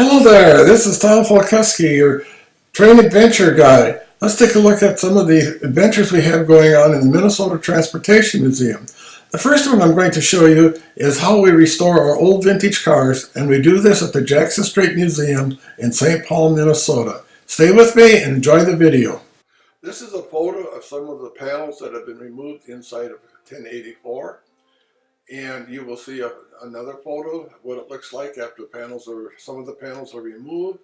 Hello there, this is Tom Folkuski, your train adventure guide. Let's take a look at some of the adventures we have going on in the Minnesota Transportation Museum. The first one I'm going to show you is how we restore our old vintage cars, and we do this at the Jackson Street Museum in St. Paul, Minnesota. Stay with me and enjoy the video. This is a photo of some of the panels that have been removed inside of 1084. And you will see another photo of what it looks like after some of the panels are removed.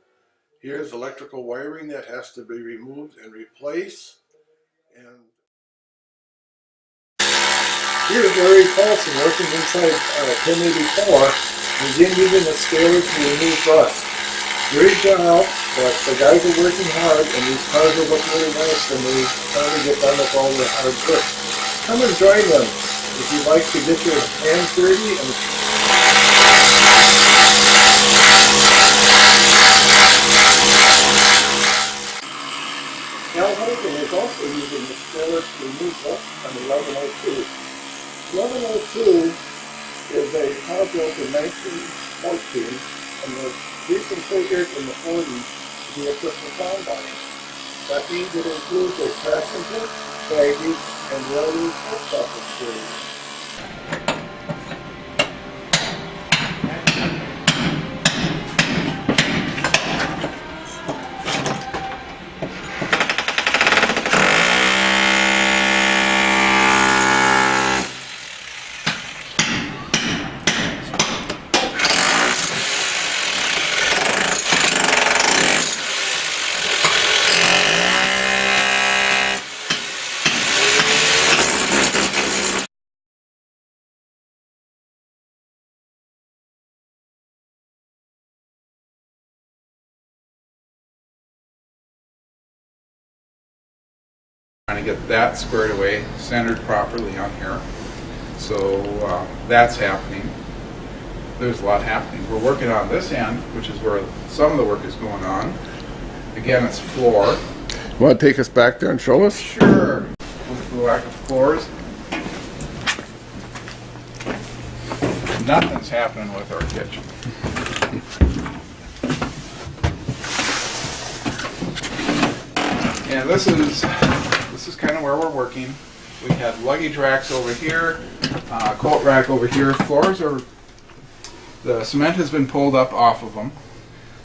Here's electrical wiring that has to be removed and replaced. And here's Larry Paulson working inside 1084, again using a scaler to remove rust. Great job, but the guys are working hard and these cars will look really nice when they finally get done with all their hard work. Come and join them if you'd like to get your hands dirty. Al Hogan is also using the scaler to remove rust on the 1102. 1102 is a car built in 1914 and was reconfigured in the 40s to be equipped with combine. That means it includes a passenger, baggage, and railroad post office series. Trying to get that squared away, centered properly on here. So that's happening. There's a lot happening. We're working on this end, which is where some of the work is going on. Again, it's floor. You want to take us back there and show us? Sure. With the lack of floors. Nothing's happening with our kitchen. And this is kind of where we're working. We had luggage racks over here, coat rack over here. Floors are, the cement has been pulled up off of them.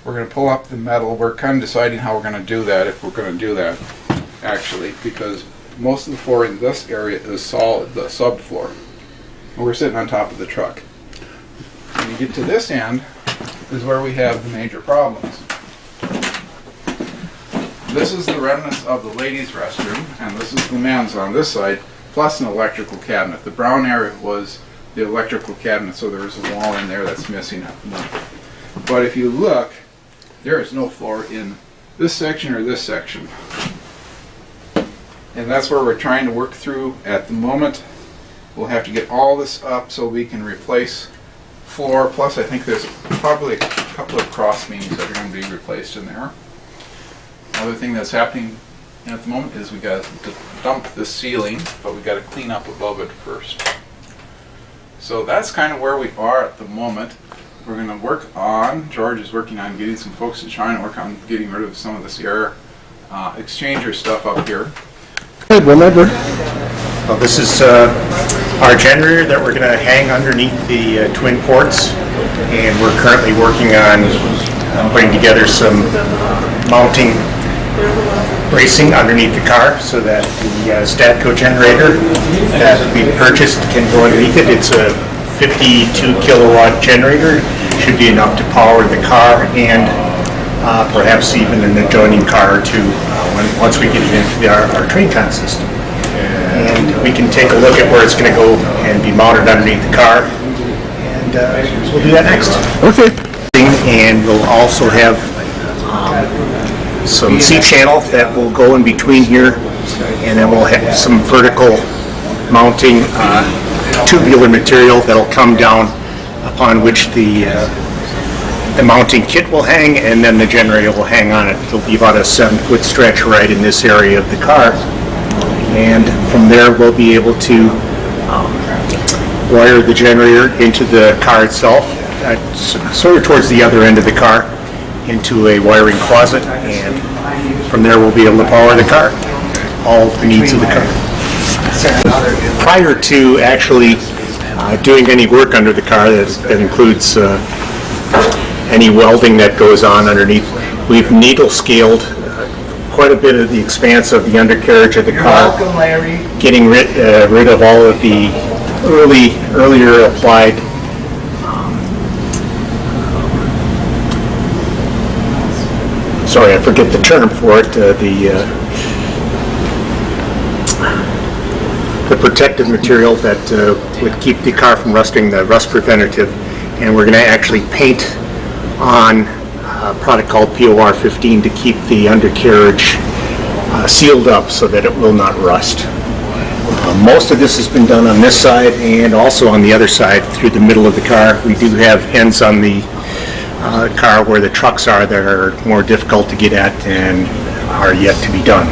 We're going to pull up the metal. We're kind of deciding how we're going to do that, if we're going to do that, actually, because most of the floor in this area is solid, the subfloor. And we're sitting on top of the truck. When you get to this end is where we have the major problems. This is the remnants of the ladies' restroom, and this is the men's on this side, plus an electrical cabinet. The brown area was the electrical cabinet, so there's a wall in there that's missing. But if you look, there is no floor in this section or this section. And that's where we're trying to work through at the moment. We'll have to get all this up so we can replace floor, plus I think there's probably a couple of cross beams that are going to be replaced in there. Another thing that's happening at the moment is we got to dump the ceiling, but we got to clean up above it first. So that's kind of where we are at the moment. We're going to work on, George is working on getting some folks to try and work on getting rid of some of this air exchanger stuff up here. Good, remember. Well, this is our generator that we're going to hang underneath the twin ports, and we're currently working on putting together some mounting bracing underneath the car so that the Statco generator that we purchased can go underneath it. It's a 52 kilowatt generator, should be enough to power the car and perhaps even an adjoining car or two once we get it into our train con system. And we can take a look at where it's going to go and be mounted underneath the car, and we'll do that next. Okay. And we'll also have some C-channel that will go in between here, and then we'll have some vertical mounting tubular material that'll come down upon which the mounting kit will hang, and then the generator will hang on it. It'll be about a 7-foot stretch right in this area of the car, and from there we'll be able to wire the generator into the car itself, sort of towards the other end of the car, into a wiring closet, and from there we'll be able to power the car, all the needs of the car. Prior to actually doing any work under the car, that includes any welding that goes on underneath, we've needle scaled quite a bit of the expanse of the undercarriage of the car, getting rid of all of the earlier applied sorry, I forget the term for it, the protective material that would keep the car from rusting, the rust preventative, and we're going to actually paint on a product called POR 15 to keep the undercarriage sealed up so that it will not rust. Most of this has been done on this side and also on the other side through the middle of the car. We do have ends on the car where the trucks are that are more difficult to get at and are yet to be done.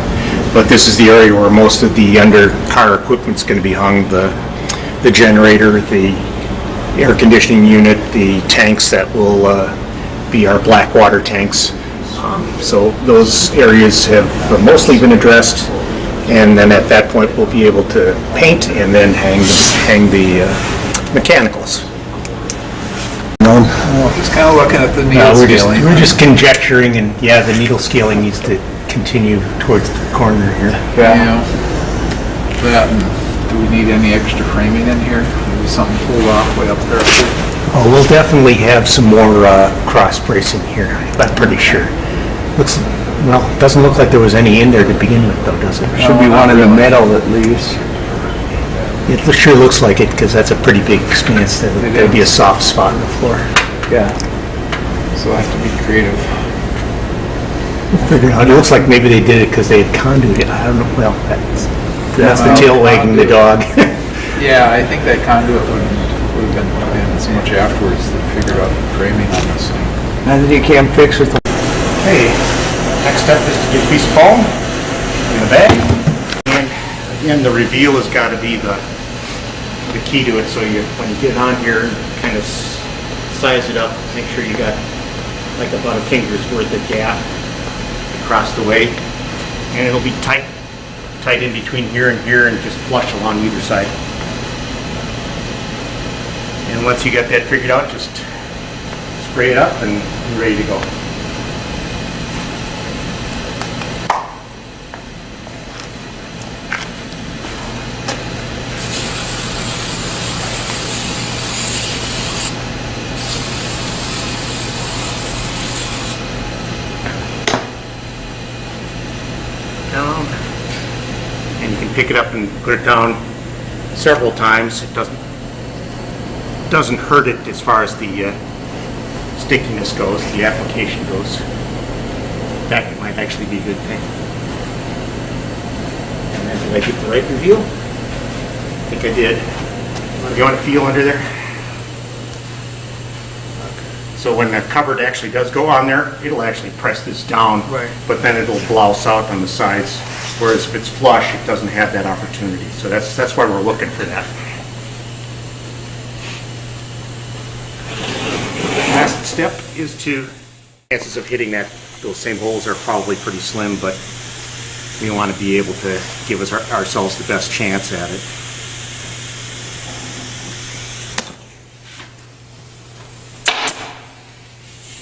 But this is the area where most of the under-car equipment's going to be hung, the generator, the air conditioning unit, the tanks that will be our black water tanks. So those areas have mostly been addressed, and then at that point we'll be able to paint and then hang the mechanicals. Just kind of looking at the needle scaling. We're just conjecturing, and yeah, the needle scaling needs to continue towards the corner here. Yeah. That, and do we need any extra framing in here? Maybe something pulled off way up there. Oh, we'll definitely have some more cross bracing here, I'm pretty sure. Well, it doesn't look like there was any in there to begin with, though, does it? Should be one in the middle at least. It sure looks like it, because that's a pretty big expanse. There'd be a soft spot in the floor. Yeah. So I have to be creative. We'll figure it out. It looks like maybe they did it because they had conduit. I don't know. Well, that's the tail wagging the dog. Yeah, I think that conduit would have been put in so much afterwards that figured out the framing on this thing. Nothing you can't fix with the... Okay, next step is to get a piece of foam in the bag. And again, the reveal has got to be the key to it. So when you get on here, kind of size it up, make sure you got like about a finger's worth of gap across the way, and it'll be tight in between here and just flush along either side. And once you got that figured out, just spray it up and you're ready to go. And you can pick it up and put it down several times. It doesn't hurt it as far as the stickiness goes, the application goes. In fact, it might actually be a good thing. And then did I get the right reveal? I think I did. You want to feel under there? So when the cover actually does go on there, it'll actually press this down, Right. but then it'll blouse out on the sides. Whereas if it's flush, it doesn't have that opportunity. So that's why we're looking for that. Last step is chances of hitting those same holes are probably pretty slim, but we want to be able to give ourselves the best chance at it.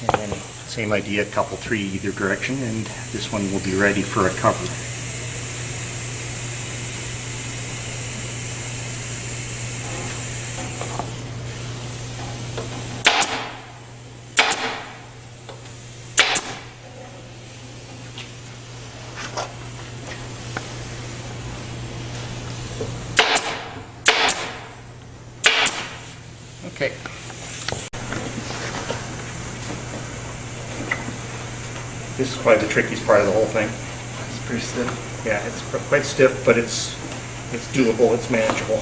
And then same idea, couple three either direction, and this one will be ready for a cover. Okay. This is probably the trickiest part of the whole thing. It's pretty stiff. Yeah, it's quite stiff, but it's doable, it's manageable.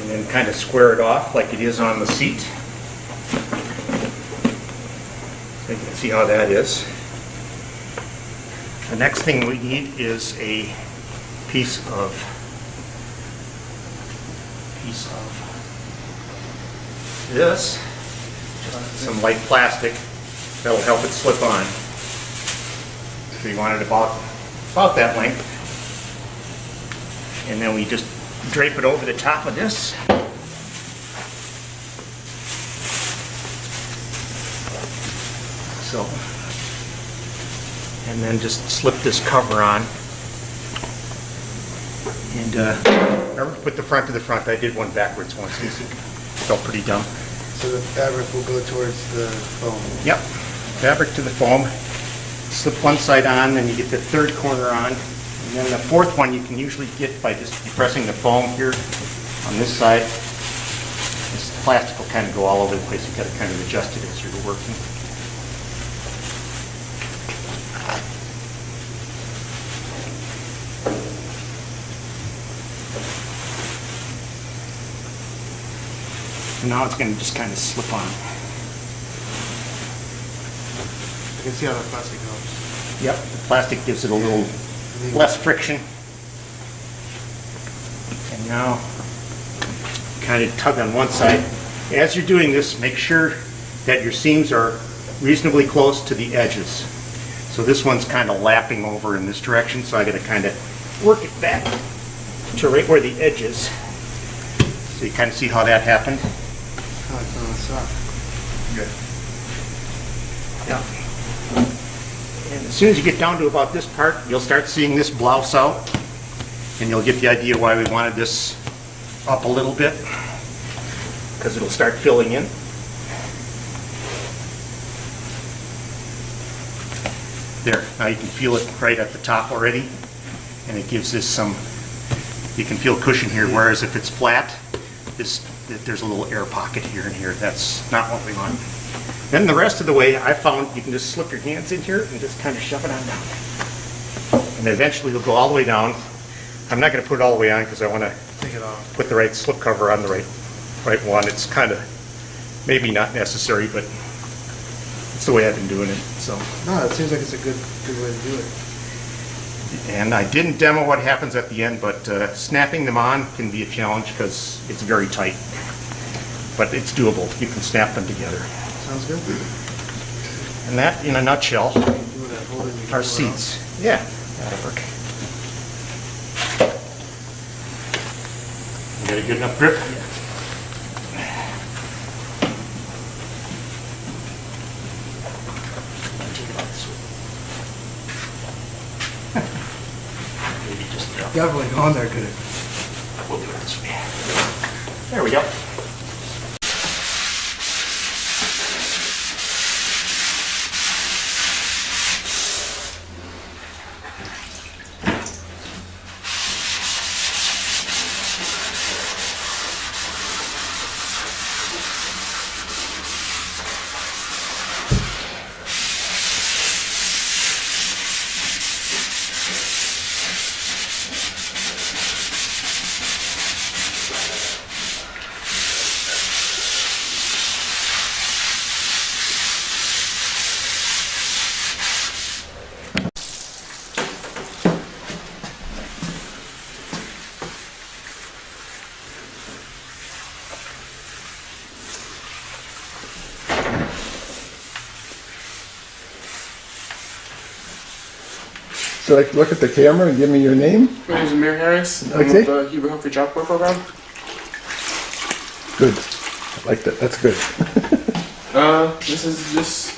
And then kind of square it off like it is on the seat. So you can see how that is. The next thing we need is a piece of this, some light plastic that'll help it slip on. So you want it about that length. And then we just drape it over the top of this. So, and then just slip this cover on. And remember, put the front to the front. I did one backwards once. It felt pretty dumb. So the fabric will go towards the foam. Yep, fabric to the foam. Slip one side on, then you get the third corner on. And then the fourth one you can usually get by just depressing the foam here on this side. This plastic will kind of go all over the place. You've got to kind of adjust it as you're working. And now it's going to just kind of slip on. I can see how the plastic helps. Yep, the plastic gives it a little less friction. And now, kind of tug on one side. As you're doing this, make sure that your seams are reasonably close to the edges. So this one's kind of lapping over in this direction, so I got to kind of work it back to right where the edge is. So you kind of see how that happened. Oh, it's on the sock. Good. Yeah. And as soon as you get down to about this part, you'll start seeing this blouse out, and you'll get the idea why we wanted this up a little bit, because it'll start filling in. There, now you can feel it right at the top already, and it gives this some, you can feel cushion here, whereas if it's flat, there's a little air pocket here and here. That's not what we want. Then the rest of the way, I found you can just slip your hands in here and just kind of shove it on down. And eventually it'll go all the way down. I'm not going to put it all the way on because I want to Take it off. put the right slip cover on the right one. It's kind of maybe not necessary, but it's the way I've been doing it. So, No, it seems like it's a good way to do it. and I didn't demo what happens at the end, but snapping them on can be a challenge because it's very tight. But it's doable. You can snap them together. Sounds good. And that, in a nutshell, You want to hold it and are pull it seats. Yeah, that'll work. You got a good enough grip? Maybe just out. Definitely on there good. we'll do it this way. There we go. Should I look at the camera and give me your name? My name is Amir Harris. I'm Okay. with the Hebrew Humphrey Job Corps program. Good. I like that. That's good. This is just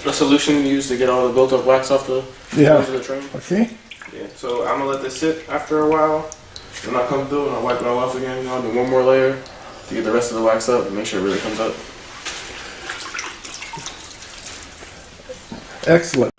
a solution used to get all the built up wax off the Yeah. ends of the train. Okay. Yeah. So I'm gonna let this sit after a while. Then I'll come through and I'll wipe it all off again. I'll do one more layer to get the rest of the wax up and make sure it really comes up. Excellent.